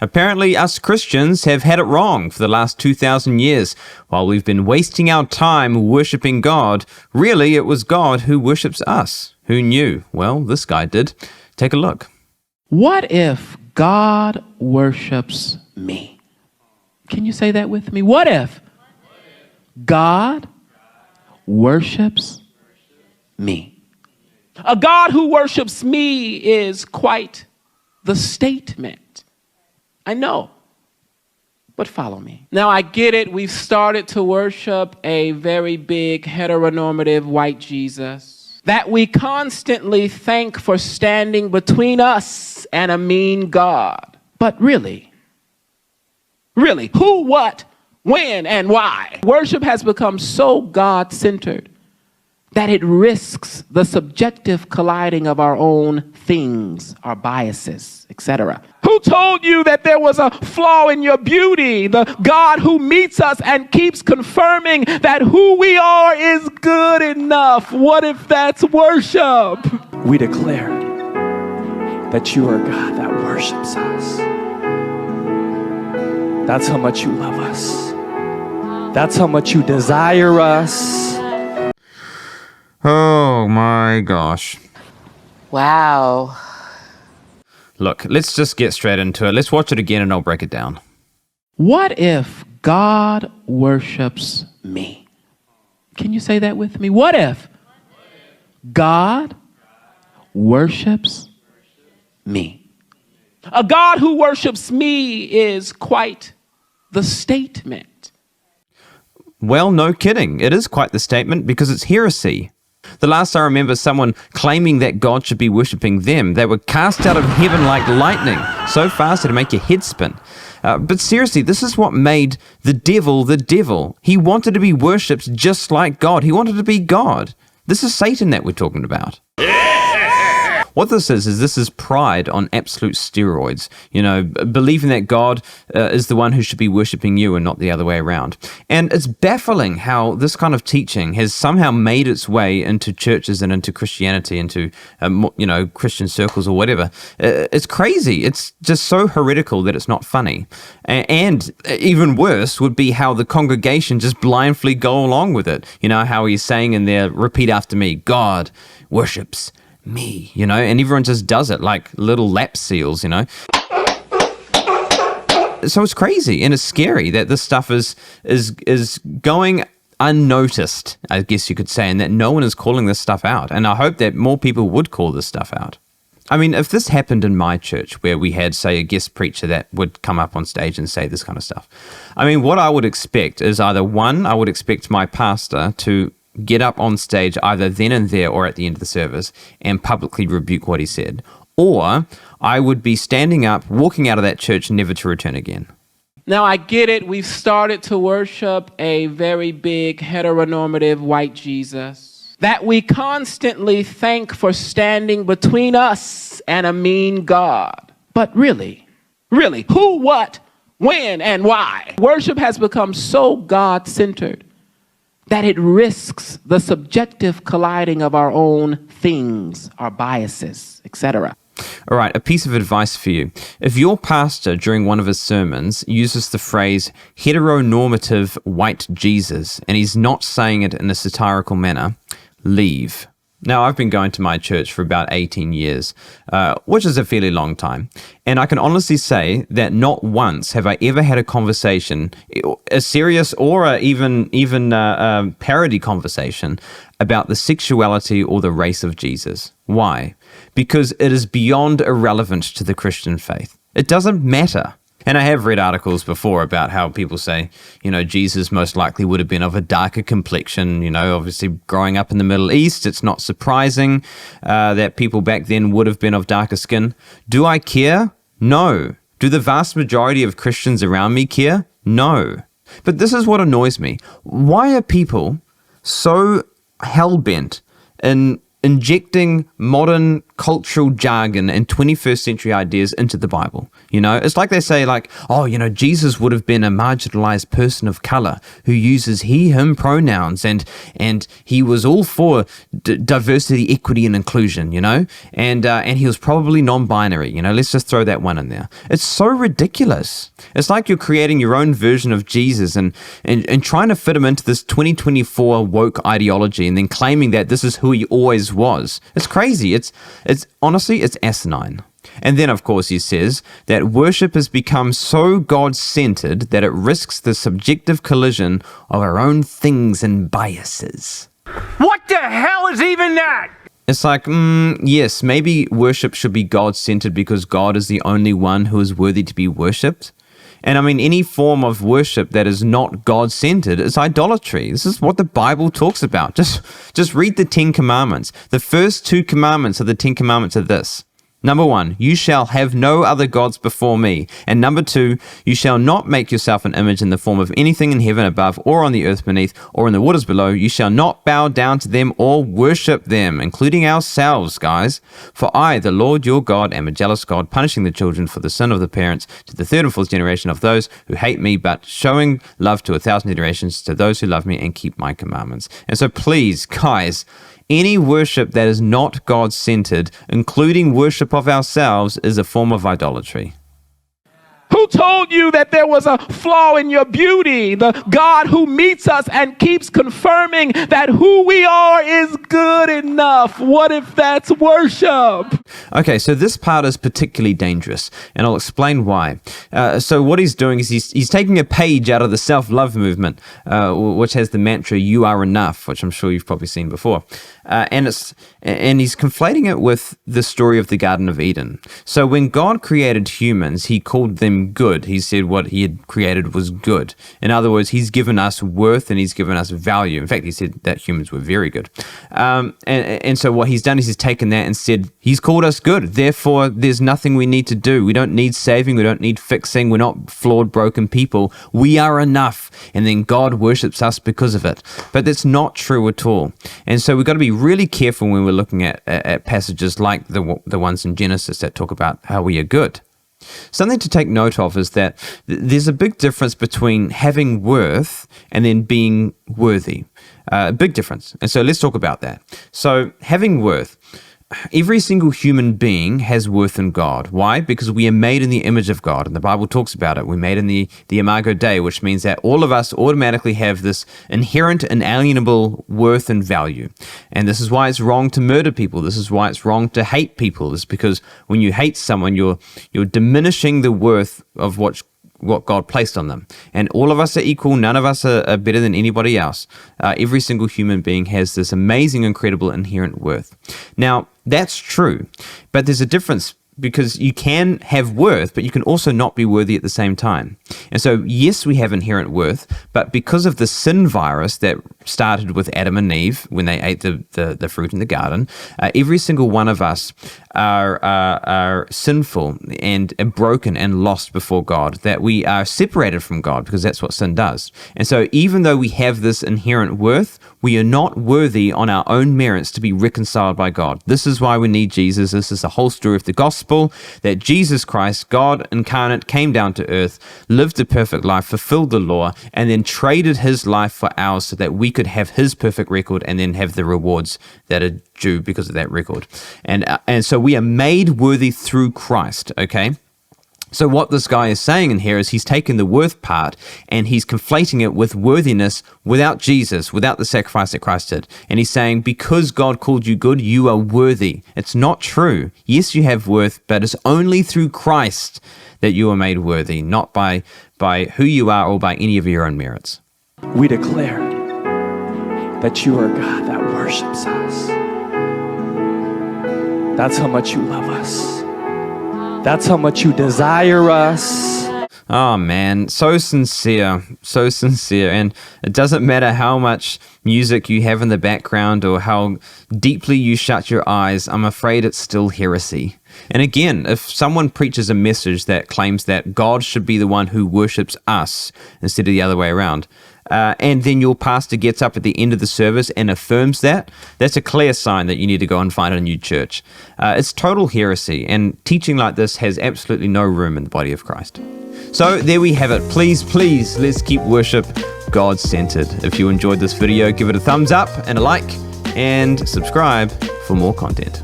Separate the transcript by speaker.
Speaker 1: Apparently, us Christians have had it wrong for the last 2,000 years. While we've been wasting our time worshipping God, really it was God who worships us. Who knew? Well, this guy did. Take a look.
Speaker 2: What if God worships me? Can you say that with me? What if God worships me? A God who worships me is quite the statement. I know, but follow me. Now, I get it. We've started to worship a very big heteronormative white Jesus that we constantly thank for standing between us and a mean God. But really, who, what, when, and why? Worship has become so God-centered that it risks the subjective colliding of our own things, our biases, etc. Who told you that there was a flaw in your beauty? The God who meets us and keeps confirming that who we are is good enough. What if that's worship?
Speaker 3: We declare that you are a God that worships us. That's how much you love us. That's how much you desire us.
Speaker 1: Oh my gosh.
Speaker 4: Wow.
Speaker 1: Look, let's just get straight into it. Let's watch it again and I'll break it down.
Speaker 2: What if God worships me? Can you say that with me? What if God worships me? A God who worships me is quite the statement.
Speaker 1: Well, no kidding. It is quite the statement because it's heresy. The last I remember someone claiming that God should be worshipping them, they were cast out of heaven like lightning, so fast it'd make your head spin. But seriously, this is what made the devil the devil. He wanted to be worshipped just like God. He wanted to be God. This is Satan that we're talking about. What this is pride on absolute steroids. You know, believing that God is the one who should be worshipping you and not the other way around. And it's baffling how this kind of teaching has somehow made its way into churches and into Christianity, into, Christian circles or whatever. It's crazy. It's just so heretical that it's not funny. And even worse would be how the congregation just blindly go along with it. You know, how he's saying in there, repeat after me, God worships me, and everyone just does it like little lap seals, So it's crazy and it's scary that this stuff is going unnoticed, I guess you could say, and that no one is calling this stuff out. And I hope that more people would call this stuff out. I mean, if this happened in my church where we had, say, a guest preacher that would come up on stage and say this kind of stuff, I mean, what I would expect is either one, I would expect my pastor to get up on stage either then and there or at the end of the service and publicly rebuke what he said. Or I would be standing up, walking out of that church, never to return again.
Speaker 2: Now, I get it. We've started to worship a very big heteronormative white Jesus that we constantly thank for standing between us and a mean God. But really, who, what, when, and why? Worship has become so God-centered that it risks the subjective colliding of our own things, our biases, etc.
Speaker 1: All right, a piece of advice for you. If your pastor, during one of his sermons, uses the phrase heteronormative white Jesus, and he's not saying it in a satirical manner, leave. Now, I've been going to my church for about 18 years, which is a fairly long time. And I can honestly say that not once have I ever had a conversation, a serious or even parody conversation, about the sexuality or the race of Jesus. Why? Because it is beyond irrelevant to the Christian faith. It doesn't matter. And I have read articles before about how people say, Jesus most likely would have been of a darker complexion. Obviously growing up in the Middle East, it's not surprising that people back then would have been of darker skin. Do I care? No. Do the vast majority of Christians around me care? No. But this is what annoys me. Why are people so hell-bent in injecting modern cultural jargon and 21st century ideas into the Bible. You know, it's like they say like, oh, you know, Jesus would have been a marginalized person of color who uses he, him pronouns, and he was all for diversity, equity, and inclusion, you know, and he was probably non-binary, you know, let's just throw that one in there. It's so ridiculous. It's like you're creating your own version of Jesus and trying to fit him into this 2024 woke ideology and then claiming that this is who he always was. It's crazy. It's honestly, it's asinine. And then, of course, he says that worship has become so God-centered that it risks the subjective collision of our own things and biases.
Speaker 5: What the hell is even that?
Speaker 1: It's like, yes, maybe worship should be God-centered because God is the only one who is worthy to be worshipped. And I mean, any form of worship that is not God-centered is idolatry. This is what the Bible talks about. Just read the 10 Commandments. The first 2 commandments of the 10 Commandments are this. Number 1, you shall have no other gods before me. And number 2, you shall not make yourself an image in the form of anything in heaven above or on the earth beneath or in the waters below. You shall not bow down to them or worship them, including ourselves, guys. For I, the Lord your God, am a jealous God, punishing the children for the sin of the parents to the 3rd and 4th generation of those who hate me, but showing love to 1,000 generations to those who love me and keep my commandments. And so please, guys, any worship that is not God-centered, including worship of ourselves, is a form of idolatry.
Speaker 2: Who told you that there was a flaw in your beauty? The God who meets us and keeps confirming that who we are is good enough. What if that's worship?
Speaker 1: Okay, so this part is particularly dangerous, and I'll explain why. So what he's doing is he's taking a page out of the self-love movement, which has the mantra, you are enough, which I'm sure you've probably seen before. And he's conflating it with the story of the Garden of Eden. So when God created humans, he called them good. He said what he had created was good. In other words, he's given us worth and he's given us value. In fact, he said that humans were very good. And so what he's done is he's taken that and said, he's called us good. Therefore, there's nothing we need to do. We don't need saving. We don't need fixing. We're not flawed, broken people. We are enough. And then God worships us because of it. But that's not true at all. And so we've got to be really careful when we're looking at passages like the ones in Genesis that talk about how we are good. Something to take note of is that there's a big difference between having worth and then being worthy. A big difference. And so let's talk about that. So having worth. Every single human being has worth in God. Why? Because we are made in the image of God, and the Bible talks about it. We're made in the Imago Dei, which means that all of us automatically have this inherent, inalienable worth and value. And this is why it's wrong to murder people. This is why it's wrong to hate people. It's because when you hate someone, you're diminishing the worth of what God placed on them. And all of us are equal. None of us are better than anybody else. Every single human being has this amazing, incredible, inherent worth. Now, that's true, but there's a difference because you can have worth, but you can also not be worthy at the same time. And so, yes, we have inherent worth, but because of the sin virus that started with Adam and Eve when they ate the fruit in the garden, every single one of us are sinful and broken and lost before God, that we are separated from God because that's what sin does. And so even though we have this inherent worth, we are not worthy on our own merits to be reconciled by God. This is why we need Jesus. This is the whole story of the gospel, that Jesus Christ, God incarnate, came down to earth, lived a perfect life, fulfilled the law, and then traded his life for ours so that we could have his perfect record and then have the rewards that are due because of that record. And so we are made worthy through Christ, okay? So what this guy is saying in here is he's taken the worth part and he's conflating it with worthiness without Jesus, without the sacrifice that Christ did. And he's saying, because God called you good, you are worthy. It's not true. Yes, you have worth, but it's only through Christ that you are made worthy, not by who you are or by any of your own merits.
Speaker 3: We declare that you are God that worships us. That's how much you love us. That's how much you desire us.
Speaker 1: Oh man, so sincere. And it doesn't matter how much music you have in the background or how deeply you shut your eyes, I'm afraid it's still heresy. And again, if someone preaches a message that claims that God should be the one who worships us instead of the other way around, and then your pastor gets up at the end of the service and affirms that, that's a clear sign that you need to go and find a new church. It's total heresy, and teaching like this has absolutely no room in the body of Christ. So there we have it. Please, let's keep worship God-centered. If you enjoyed this video, give it a thumbs up and a like, and subscribe for more content.